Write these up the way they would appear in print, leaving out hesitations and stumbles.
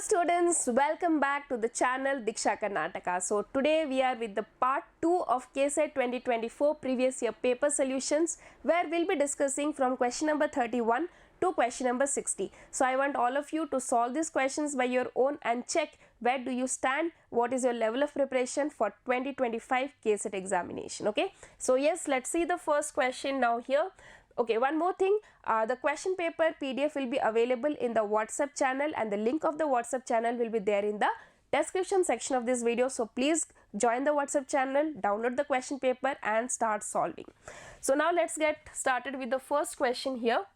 students, welcome back to the channel Diksha Karnataka. So today we are with the part 2 of KCET 2024 previous year paper solutions, where we'll be discussing from question number 31 to question number 60. So I want all of you to solve these questions by your own and check where do you stand, what is your level of preparation for 2025 KCET examination. Okay, so yes, let's see the first question now here. Okay, one more thing, the question paper PDF will be available in the WhatsApp channel, and the link of the WhatsApp channel will be there in the description section of this video. So please join the WhatsApp channel, download the question paper and start solving. So now let's get started with the first question here.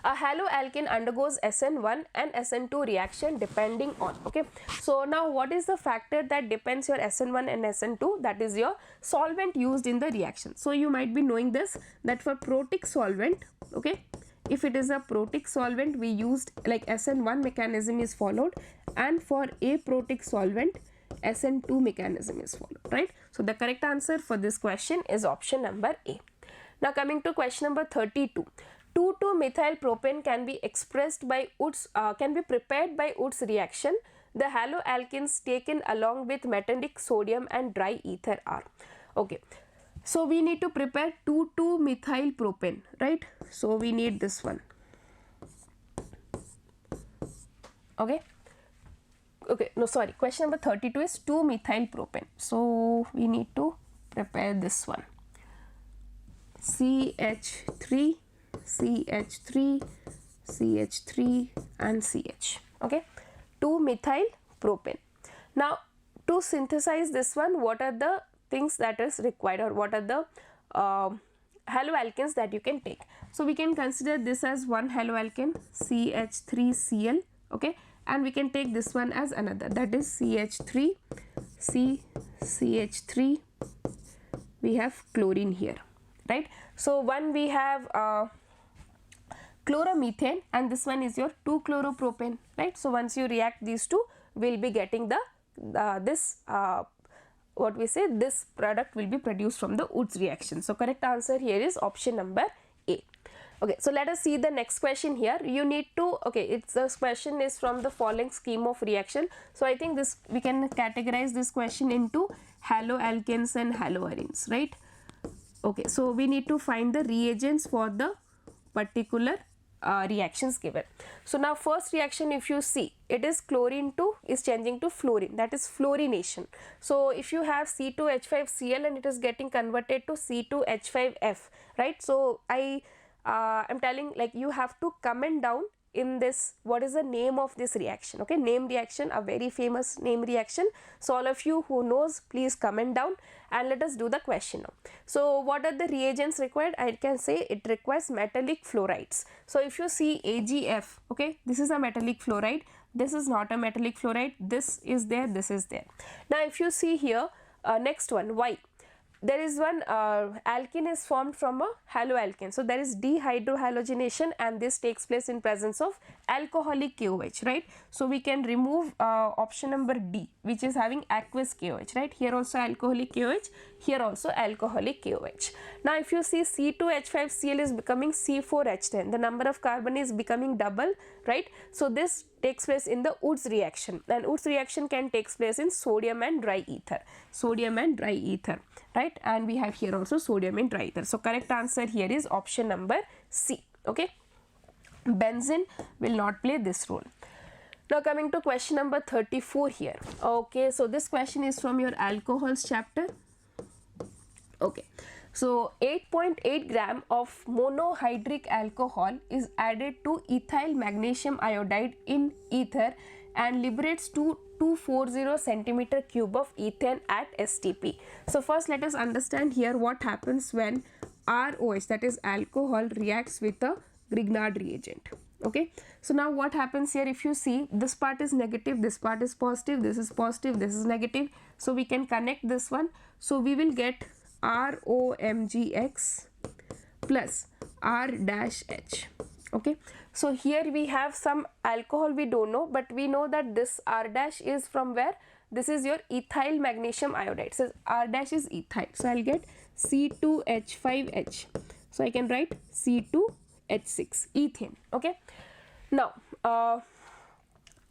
A haloalkane undergoes SN1 and SN2 reaction depending on, okay, so now what is the factor that depends your SN1 and SN2? That is your solvent used in the reaction. So you might be knowing this, that for protic solvent, okay, if it is a protic solvent, we used like SN1 mechanism is followed, and for aprotic solvent SN2 mechanism is followed, right? So the correct answer for this question is option number A. Now coming to question number 32. 2,2-methyl propane can be expressed by Wood's, can be prepared by Wood's reaction. The haloalkanes taken along with metallic sodium and dry ether are. Okay, so we need to prepare 2,2-methyl propane, right? So we need this one. Okay, no, sorry, question number 32 is 2-methyl propane. So we need to prepare this one. CH3, CH3, CH3 and CH. Okay, 2-methyl propane. Now to synthesize this one, what are the things that is required, or what are the haloalkanes that you can take? So we can consider this as one haloalkane, CH3Cl, okay, and we can take this one as another, that is CH3, CH3, we have chlorine here, right? So one we have chloromethane, and this one is your 2-chloropropane, right? So once you react these two, we'll be getting the this product will be produced from the Wood's reaction. So correct answer here is option number A. Okay, so let us see the next question here. You need to, okay, this question is from the following scheme of reaction. So I think this, we can categorize this question into haloalkanes and haloarenes, right? Okay, so we need to find the reagents for the particular reactions given. So now first reaction, if you see, it is chlorine 2 is changing to fluorine, that is fluorination. So if you have C2H5Cl and it is getting converted to C2H5F, right? So I am telling, like, you have to comment down in this, what is the name of this reaction? Okay, name reaction, a very famous name reaction. So all of you who knows, please comment down and let us do the question now. So what are the reagents required? I can say it requires metallic fluorides. So if you see AgF, okay, this is a metallic fluoride, this is not a metallic fluoride, this is there, this is there. Now if you see here, next one, Y. There is one alkene is formed from a haloalkane. So there is dehydrohalogenation, and this takes place in presence of alcoholic KOH, right? So we can remove option number D, which is having aqueous KOH, right? Here also alcoholic KOH, here also alcoholic KOH. Now if you see C2H5Cl is becoming C4H10, the number of carbon is becoming double, right? So this takes place in the Wood's reaction, and Wood's reaction can take place in sodium and dry ether, right? And we have here also sodium and dry ether. So correct answer here is option number C. Okay, benzene will not play this role. Now coming to question number 34 here. Okay, so this question is from your alcohols chapter. Okay, so 8.8 gram of monohydric alcohol is added to ethyl magnesium iodide in ether and liberates 240 centimeter cube of ethane at STP. So first let us understand here what happens when ROH, that is alcohol, reacts with a Grignard reagent. Okay, so now what happens here, if you see, this part is negative, this part is positive, this is positive, this is negative. So we can connect this one. So we will get ROMgX plus R-H. Okay, so here we have some alcohol we don't know, but we know that this R- is from where? This is your ethyl magnesium iodide. So R- is ethyl. So I'll get C2H5H. So I can write C2H6, ethane. Okay, now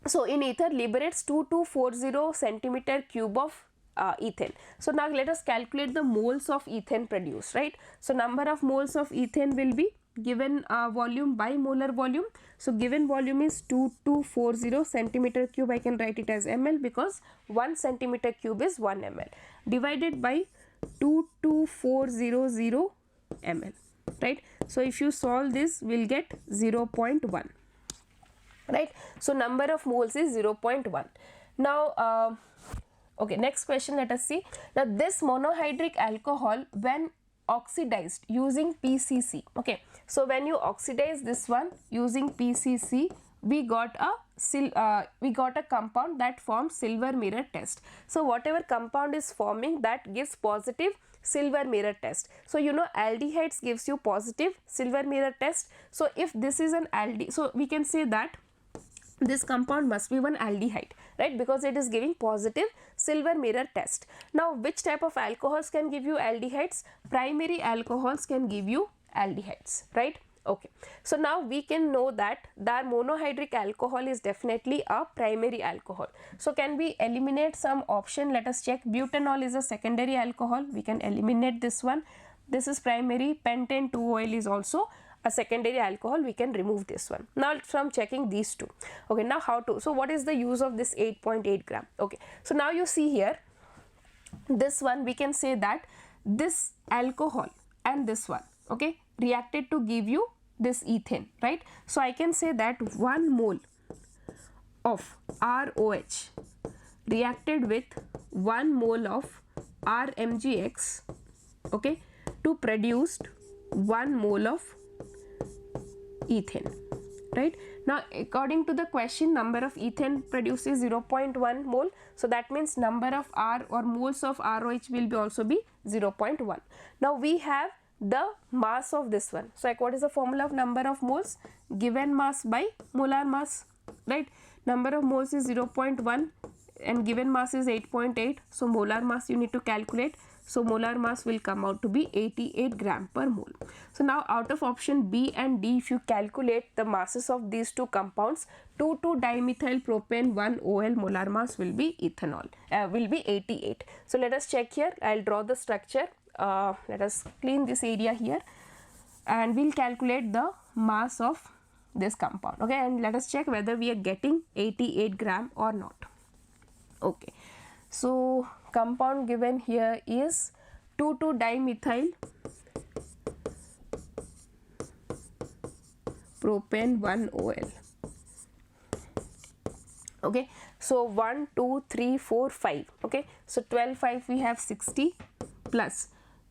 So in ether liberates 2240 centimeter cube of ethane. So now let us calculate the moles of ethane produced, right? So number of moles of ethane will be given volume by molar volume. So given volume is 2240 centimeter cube. I can write it as ml because 1 centimeter cube is 1 ml, divided by 22400 ml, right? So if you solve this, we'll get 0.1, right? So number of moles is 0.1. Now okay, next question, let us see. Now this monohydric alcohol when oxidized using PCC, okay, so when you oxidize this one using PCC, we got a compound that forms silver mirror test. So whatever compound is forming, that gives positive silver mirror test. So you know aldehydes gives you positive silver mirror test. So if this is an aldehyde, so we can say that this compound must be one aldehyde, right, because it is giving positive silver mirror test. Now which type of alcohols can give you aldehydes? Primary alcohols can give you aldehydes, right? Okay, so now we can know that the monohydric alcohol is definitely a primary alcohol. So can we eliminate some option? Let us check. Butanol is a secondary alcohol, we can eliminate this one. This is primary. Pentane 2-OL is also a secondary alcohol, we can remove this one. Now from checking these two, okay, now how to, so what is the use of this 8.8 gram? Okay, so now you see here, this one we can say that this alcohol and this one, okay, reacted to give you this ethane, right? So I can say that 1 mole of ROH reacted with 1 mole of RMgX, okay, to produce 1 mole of ethane, right? Now according to the question, number of ethane produces 0.1 mole, so that means number of R or moles of ROH will be also be 0.1. Now we have the mass of this one. So like what is the formula of number of moles? Given mass by molar mass, right? Number of moles is 0.1 and given mass is 8.8, so molar mass you need to calculate. So molar mass will come out to be 88 gram per mole. So now out of option B and D, if you calculate the masses of these two compounds, 2,2-dimethyl propane 1-OL molar mass will be ethanol, will be 88. So let us check here. I'll draw the structure. Let us clean this area here and we'll calculate the mass of this compound, okay, and let us check whether we are getting 88 gram or not. Okay, so compound given here is 2,2-dimethyl propane 1-OL. Okay, so 1, 2, 3, 4, 5. Okay, so 12, 5 we have 60 plus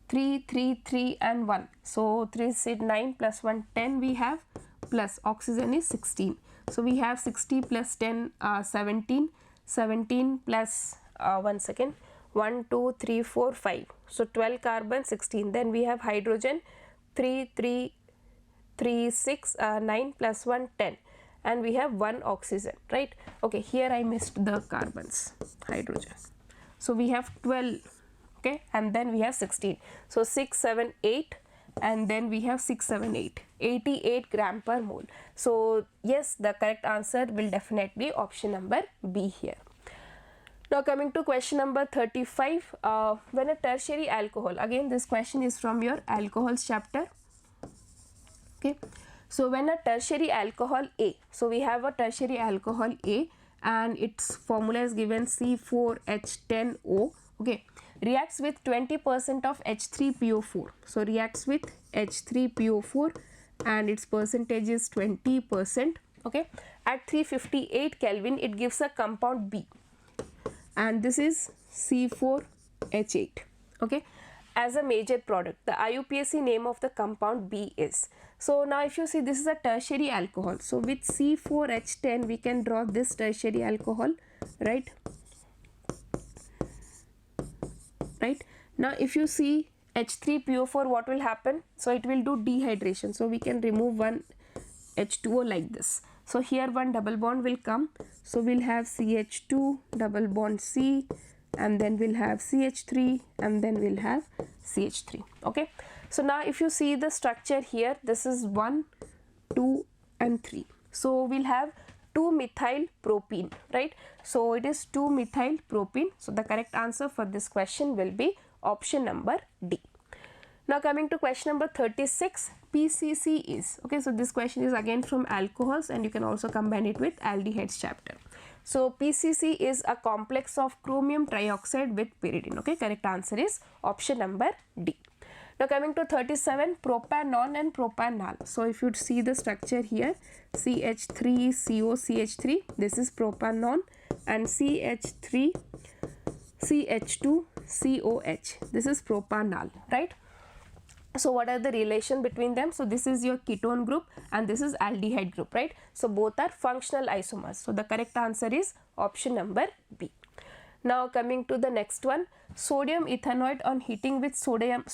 3, 3, 3 and 1. So 3 is 9 plus 1, 10 we have, plus oxygen is 16. So we have 60 plus 10, 17. 17 plus 1 second, 1, 2, 3, 4, 5. So 12 carbon, 16. Then we have hydrogen 3, 3, 3, 6, 9 plus 1, 10. And we have 1 oxygen, right? Okay, here I missed the carbons, hydrogen. So we have 12, okay, and then we have 16. So 6, 7, 8. And then we have 6, 7, 8, 88 gram per mole. So yes, the correct answer will definitely option number B here. Now coming to question number 35, when a tertiary alcohol, again this question is from your alcohols chapter. Okay, so when a tertiary alcohol A, so we have a tertiary alcohol A and its formula is given C4H10O, okay, reacts with 20% of H3PO4. So reacts with H3PO4 and its percentage is 20%. Okay, at 358 Kelvin it gives a compound B and this is C4H8. Okay, as a major product. The IUPAC name of the compound B is. So now if you see, this is a tertiary alcohol. So with C4H10 we can draw this tertiary alcohol, right? Right, now if you see H3PO4, what will happen? So it will do dehydration, so we can remove one H2O like this. So here one double bond will come, so we'll have CH2 double bond C, and then we'll have CH3, and then we'll have CH3. Okay, so now if you see the structure here, this is 1, 2 and 3. So we'll have 2-methyl propene, right? So it is 2-methyl propene. So the correct answer for this question will be option number D. Now coming to question number 36, PCC is, okay, so this question is again from alcohols, and you can also combine it with aldehydes chapter. So PCC is a complex of chromium trioxide with pyridine, okay, correct answer is option number D. Now coming to 37, propanol and propanal. So if you see the structure here, CH3COCH3, this is propanol, and CH3CH2COH, this is propanal, right? So what are the relation between them? So this is your ketone group and this is aldehyde group, right? So both are functional isomers. So the correct answer is option number B. Now coming to the next one, sodium ethanoate on heating with soda lime.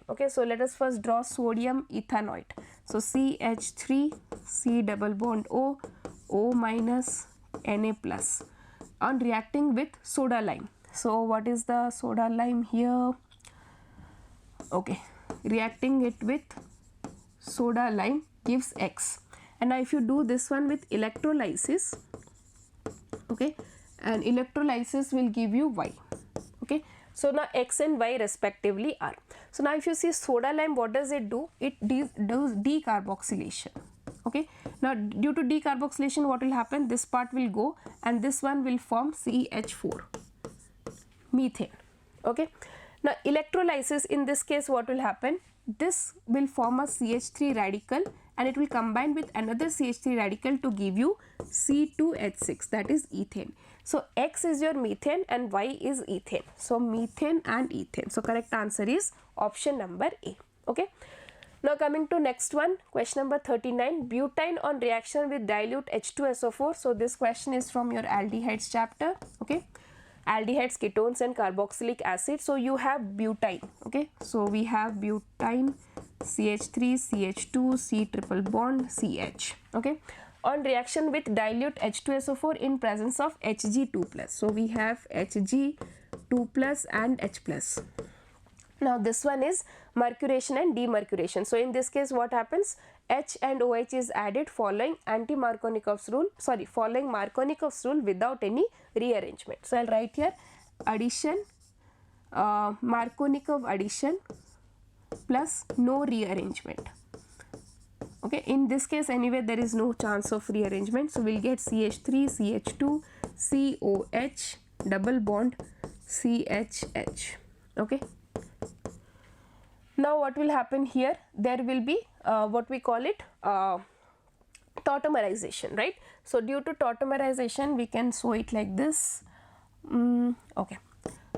Okay, so let us first draw sodium ethanoate. So CH3, C double bond O, O minus, Na plus, on reacting with soda lime. So what is the soda lime here? Okay, reacting it with soda lime gives X. And now if you do this one with electrolysis, okay, and electrolysis will give you Y. Okay, so now X and Y respectively are. So now if you see soda lime, what does it do? It does decarboxylation. Okay, now due to decarboxylation, what will happen? This part will go and this one will form CH4, methane. Okay, now electrolysis, in this case what will happen? This will form a CH3 radical and it will combine with another CH3 radical to give you C2H6, that is ethane. So X is your methane and Y is ethane. So methane and ethane. So correct answer is option number A. Okay. Now coming to next one, question number 39, butane on reaction with dilute H2SO4. So this question is from your aldehydes chapter. Okay, aldehydes, ketones and carboxylic acid. So you have butane. Okay, so we have butane, CH3, CH2, C triple bond, CH. Okay, on reaction with dilute H2SO4 in presence of Hg2 plus. So we have Hg2 plus and H plus. Now this one is mercuration and demercuration. So in this case what happens? H and OH is added following Markovnikov's rule without any rearrangement. So I'll write here addition, Markovnikov addition plus no rearrangement. Okay, in this case anyway there is no chance of rearrangement. So we'll get CH3, CH2, COH, double bond, CHH. Okay. Now what will happen here? There will be what we call it tautomerization, right? So due to tautomerization we can show it like this. Okay,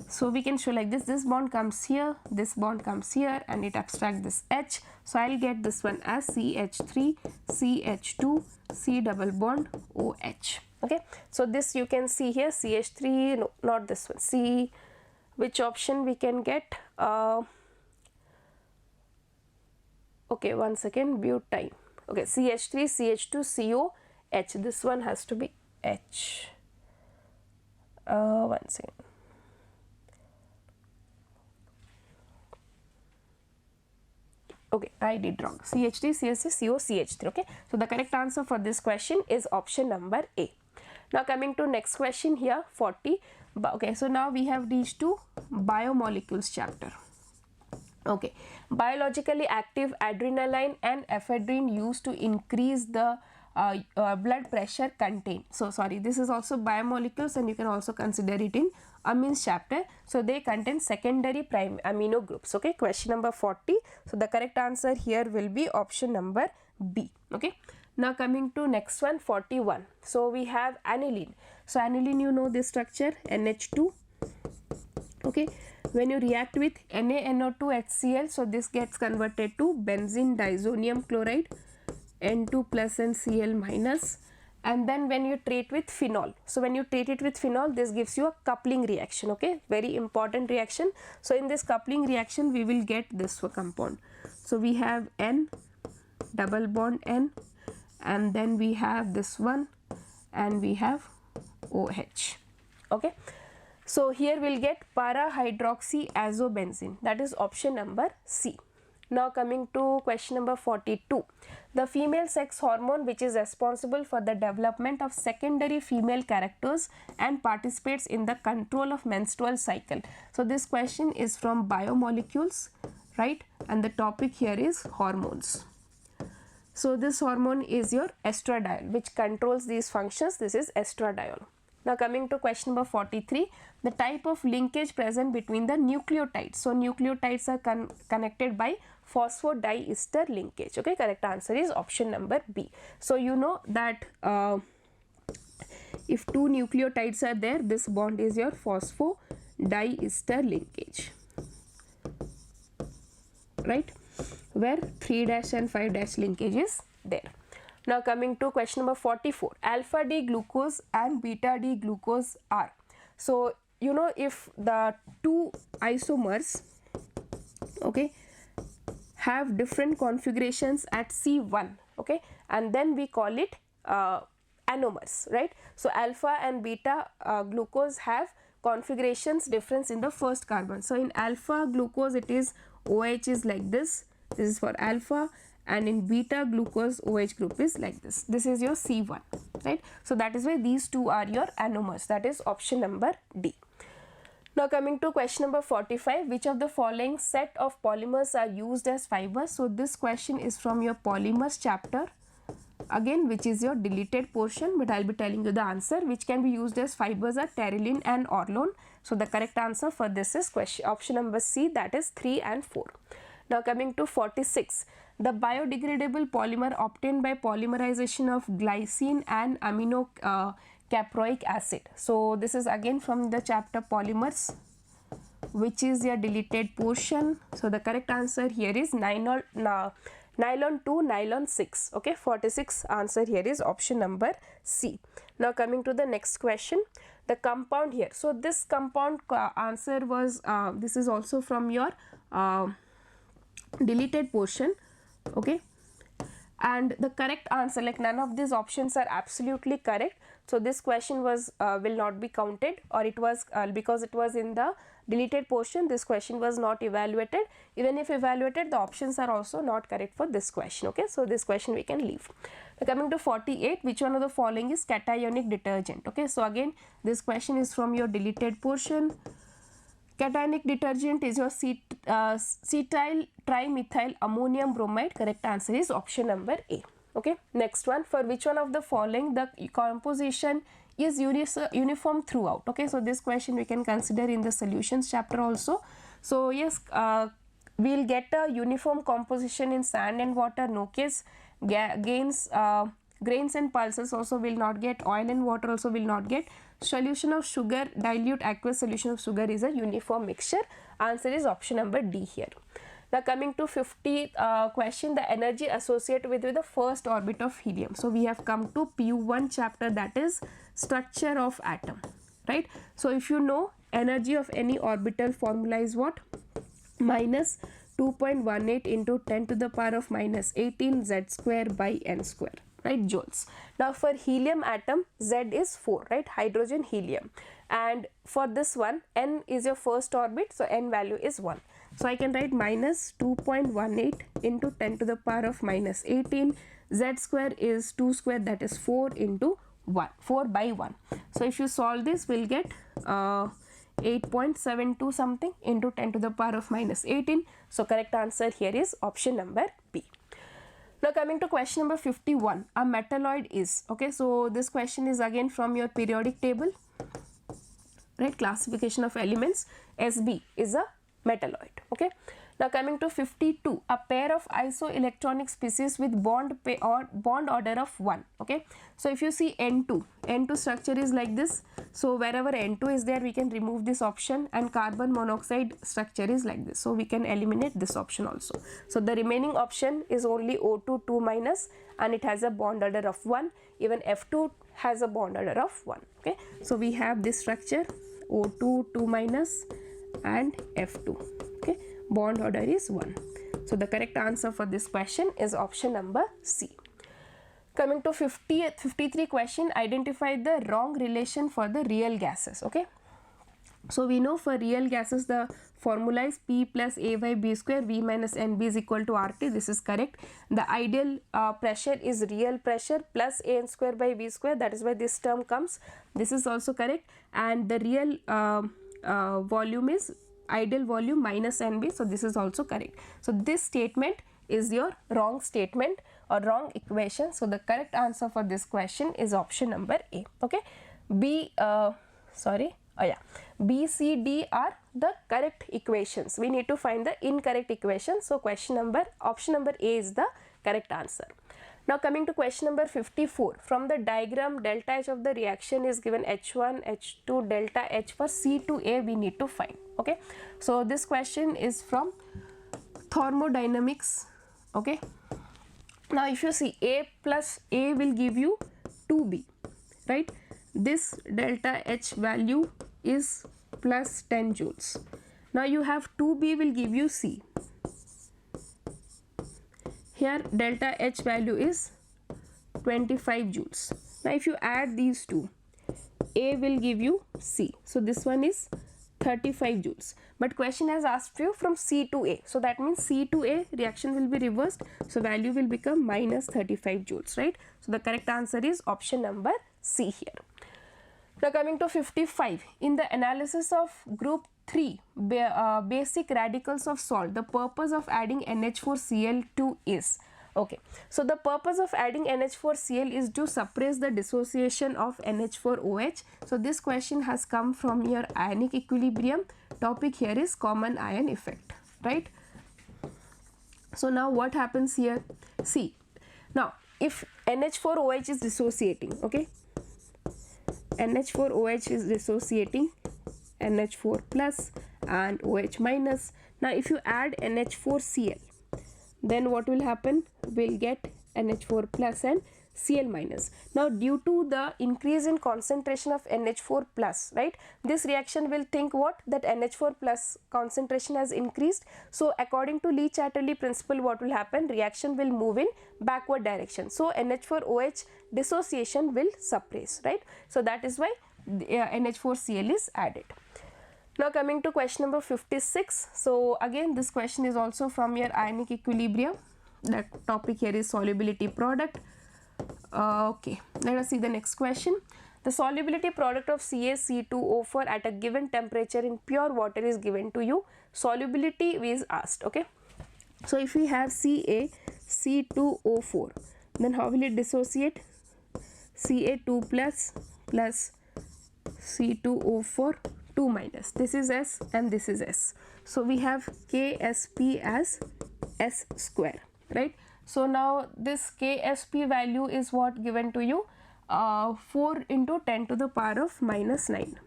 so we can show like this. This bond comes here, this bond comes here, and it abstracts this H. So I'll get this one as CH3, CH2, C double bond, OH. Okay, so this you can see here CH3, no, not this one. C, which option we can get? Okay, one second, butane. Okay, CH3, CH2, COH. This one has to be H. One second. Okay, I did wrong. CH3, CH3, CO, CH3. Okay, so the correct answer for this question is option number A. Now coming to next question here, 40. Okay, so now we have reached to biomolecules chapter. Okay, biologically active adrenaline and ephedrine used to increase the blood pressure contain. So sorry, this is also biomolecules and you can also consider it in amines chapter. So they contain secondary prime amino groups. Okay, question number 40. So the correct answer here will be option number B. Okay, now coming to next one, 41. So we have aniline. So aniline, you know this structure, NH2. Okay, when you react with NaNO2HCl, so this gets converted to benzene diazonium chloride, N2 plus and Cl minus, and then when you treat with phenol, so when you treat it with phenol, this gives you a coupling reaction. Okay, very important reaction. So in this coupling reaction we will get this compound. So we have N, double bond N, and then we have this one and we have OH. Okay, so here we'll get para-hydroxyazobenzene, that is option number C. Now coming to question number 42. The female sex hormone which is responsible for the development of secondary female characters and participates in the control of menstrual cycle. So this question is from biomolecules, right? And the topic here is hormones. So this hormone is your estradiol which controls these functions. This is estradiol. Now coming to question number 43, the type of linkage present between the nucleotides. So nucleotides are connected by phosphodiester linkage. Okay, correct answer is option number B. So you know that if two nucleotides are there, this bond is your phosphodiester linkage, right, where 3' and 5' linkage is there. Now coming to question number 44, alpha D glucose and beta D glucose are. So you know if the two isomers, okay, have different configurations at C1, okay, and then we call it anomers, right? So alpha and beta glucose have configurations difference in the first carbon. So in alpha glucose it is OH is like this is for alpha, and in beta glucose OH group is like this. This is your C1, right? So that is why these two are your anomers. That is option number D. Now coming to question number 45, which of the following set of polymers are used as fibers? So this question is from your polymers chapter, again which is your deleted portion, but I'll be telling you the answer. Which can be used as fibers are pteryline and orlone. So the correct answer for this is question option number C, that is 3 and 4. Now coming to 46, the biodegradable polymer obtained by polymerization of glycine and aminocaproic acid. So this is again from the chapter polymers, which is your deleted portion. So the correct answer here is nylon 2 nylon 6. Okay, 46 answer here is option number C. Now coming to the next question, the compound here. So this compound answer was this is also from your deleted portion, okay, and the correct answer, like none of these options are absolutely correct. So this question was will not be counted, or it was because it was in the deleted portion, this question was not evaluated. Even if evaluated, the options are also not correct for this question. Okay, so this question we can leave. Now coming to 48, which one of the following is cationic detergent? Okay, so again this question is from your deleted portion. Cationic detergent is your cetyl trimethyl ammonium bromide. Correct answer is option number A. Okay, next one, for which one of the following the composition is uniform throughout? Okay, so this question we can consider in the solutions chapter also. So yes, we'll get a uniform composition in sand and water, no case. Grains and pulses also will not get, oil and water also will not get. Solution of sugar, dilute aqueous solution of sugar is a uniform mixture. Answer is option number D here. Now coming to 50 question, the energy associated with the first orbit of helium. So we have come to PU1 chapter, that is structure of atom, right? So if you know, energy of any orbital formula is what? Minus 2.18 into 10 to the power of minus 18 z square by n square, right, joules. Now for helium atom, Z is 4, right, hydrogen helium, and for this one n is your first orbit, so n value is 1. So I can write minus 2.18 into 10 to the power of minus 18, Z square is 2 square, that is 4 into 1, 4 by 1. So if you solve this, we'll get 8.72 something into 10 to the power of minus 18. So correct answer here is option number B. Now coming to question number 51, a metalloid is, okay, so this question is again from your periodic table, right, classification of elements. SB is a metalloid. Okay, now coming to 52, a pair of isoelectronic species with bond order of 1. Okay, so if you see N2 structure is like this, so wherever N2 is there we can remove this option, and carbon monoxide structure is like this, so we can eliminate this option also. So the remaining option is only O2 2 minus, and it has a bond order of 1. Even F2 has a bond order of 1. Okay, so we have this structure O2 2 minus and F2. Okay, bond order is 1. So the correct answer for this question is option number C. Coming to 53 question, identify the wrong relation for the real gases. Okay, So we know for real gases the formula is P plus A by B square, V minus NB is equal to RT. This is correct. The ideal pressure is real pressure plus AN square by V square. That is why this term comes. This is also correct. And the real volume is ideal volume minus NB. So this is also correct. So this statement is your wrong statement or wrong equation. So the correct answer for this question is option number A. Okay. B, C, D are the correct equations. We need to find the incorrect equation. So option number A is the correct answer. Now coming to question number 54. From the diagram, delta H of the reaction is given H1, H2, delta H for C to A we need to find. Okay. So this question is from thermodynamics. Okay. Now if you see A plus A will give you 2B, right? This delta H value is plus 10 joules. Now you have 2B will give you C. Here delta H value is 25 joules. Now if you add these two, A will give you C. So this one is 35 joules. But question has asked you from C to A. So that means C to A reaction will be reversed. So value will become minus 35 joules, right? So the correct answer is option number C here. Now coming to 55. In the analysis of group 3 basic radicals of salt, the purpose of adding NH4Cl2 is, okay, so the purpose of adding NH4Cl is to suppress the dissociation of NH4OH. So this question has come from your ionic equilibrium. Topic here is common ion effect, right? So now what happens here? See, now if NH4OH is dissociating, okay, NH4OH is dissociating NH4 plus and OH minus. Now if you add NH4Cl, then what will happen? We'll get NH4 plus and Cl minus. Now due to the increase in concentration of NH4 plus, right, this reaction will think what? That NH4 plus concentration has increased. So according to Lee-Chatterley principle, what will happen? Reaction will move in backward direction. So NH4OH dissociation will suppress, right? So that is why NH4Cl is added. Now coming to question number 56. So again this question is also from your ionic equilibrium. The topic here is solubility product. Okay, let us see the next question. The solubility product of CaC2O4 at a given temperature in pure water is given to you. Solubility is asked. Okay, so if we have CaC2O4, then how will it dissociate? Ca2 plus plus C2O4 2 minus. This is S and this is S. So we have KSP as S square, right? So now this KSP value is what given to you? 4 into 10 to the power of minus 9,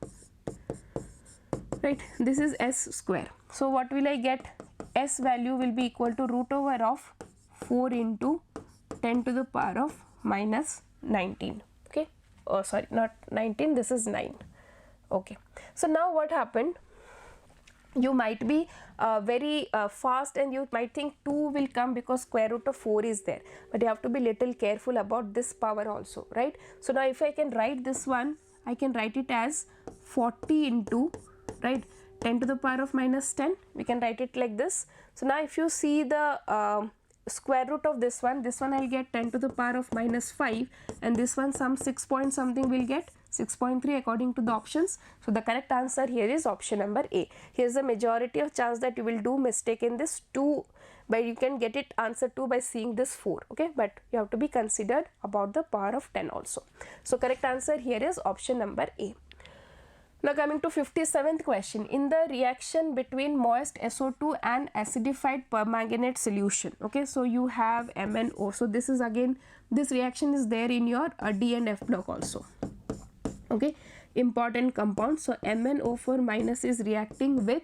right? This is S square. So what will I get? S value will be equal to root over of 4 into 10 to the power of minus 19. Okay, oh sorry, not 19, this is 9. Okay, so now what happened? You might be very fast and you might think 2 will come because square root of 4 is there, but you have to be little careful about this power also, right? So now if I can write this one, I can write it as 40 into, right, 10 to the power of minus 10. We can write it like this. So now if you see the square root of this one I'll get 10 to the power of minus 5, and this one some 6 point something will get 6.3 according to the options. So the correct answer here is option number A. Here's the majority of chance that you will do mistake in this 2, but you can get it answer 2 by seeing this 4. Okay, but you have to be considered about the power of 10 also. So correct answer here is option number A. Now coming to 57th question. In the reaction between moist SO2 and acidified permanganate solution, okay, so you have MnO. So this is again, this reaction is there in your D and F block also. Okay, important compound. So MnO4 minus is reacting with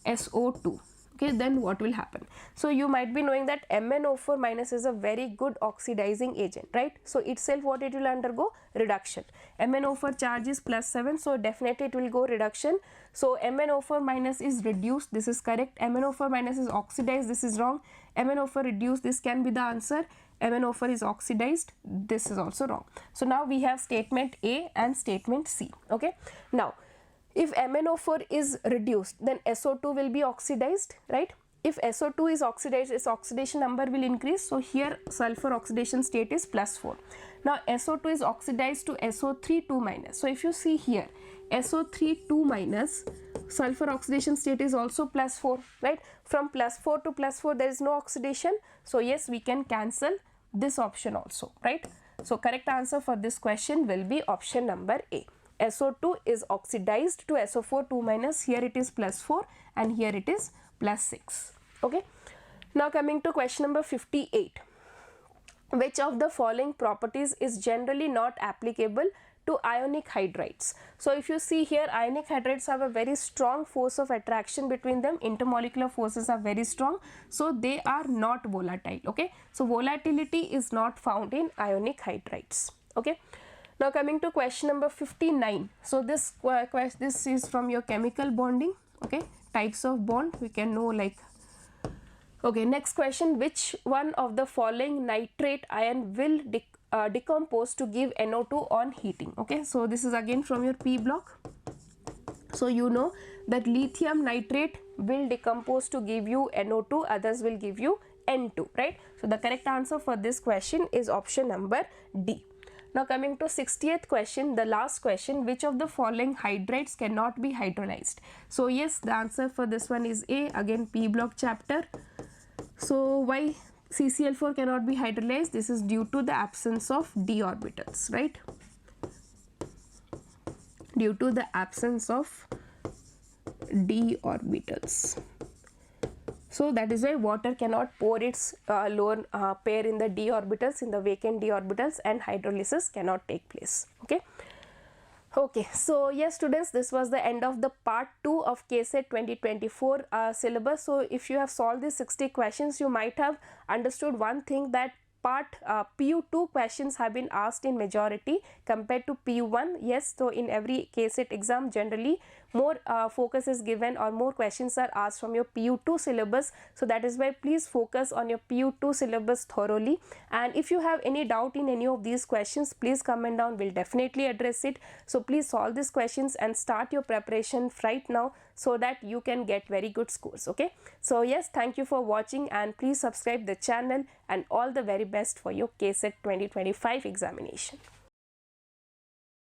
SO2. Okay, then what will happen? So you might be knowing that MnO4 minus is a very good oxidizing agent, right? So itself what it will undergo? Reduction. MnO4 charge is plus 7, so definitely it will go reduction. So MnO4 minus is reduced, this is correct. MnO4 minus is oxidized, this is wrong. MnO4 reduced, this can be the answer. MnO4 is oxidized, this is also wrong. So now we have statement A and statement C. Okay, now if MnO4 is reduced, then SO2 will be oxidized, right? If SO2 is oxidized, its oxidation number will increase. So here sulfur oxidation state is +4. Now SO2 is oxidized to SO3 2-. So if you see here, SO3 2-, sulfur oxidation state is also +4, right? From +4 to +4 there is no oxidation. So yes, we can cancel this option also, right? So correct answer for this question will be option number A. SO2 is oxidized to SO4 2-. Here it is +4 and here it is +6. Okay. Now coming to question number 58. Which of the following properties is generally not applicable to ionic hydrides? So if you see here, ionic hydrides have a very strong force of attraction between them. Intermolecular forces are very strong, so they are not volatile. Okay, so volatility is not found in ionic hydrides. Okay. Now coming to question number 59. So this is from your chemical bonding. Okay, types of bond we can know, like, okay, next question, which one of the following nitrate ion will decompose to give NO2 on heating? Okay, so this is again from your P block. So you know that lithium nitrate will decompose to give you NO2, others will give you N2, right? So the correct answer for this question is option number D. Now coming to 60th question, the last question, which of the following hydrides cannot be hydrolyzed? So yes, the answer for this one is A, again P block chapter. So why CCl4 cannot be hydrolyzed? This is due to the absence of d orbitals, right? Due to the absence of d orbitals. So that is why water cannot pour its lone pair in the d orbitals, in the vacant d orbitals, and hydrolysis cannot take place. Okay. Okay, so yes students, this was the end of the part 2 of KCET 2024 syllabus. So if you have solved these 60 questions, you might have understood one thing, that part PU2 questions have been asked in majority compared to PU1. Yes, so in every KCET exam generally more focus is given or more questions are asked from your PU2 syllabus. So that is why please focus on your PU2 syllabus thoroughly, and if you have any doubt in any of these questions, please comment down, we'll definitely address it. So please solve these questions and start your preparation right now so that you can get very good scores. Okay, so yes, thank you for watching and please subscribe the channel, and all the very best for your KCET 2025 examination.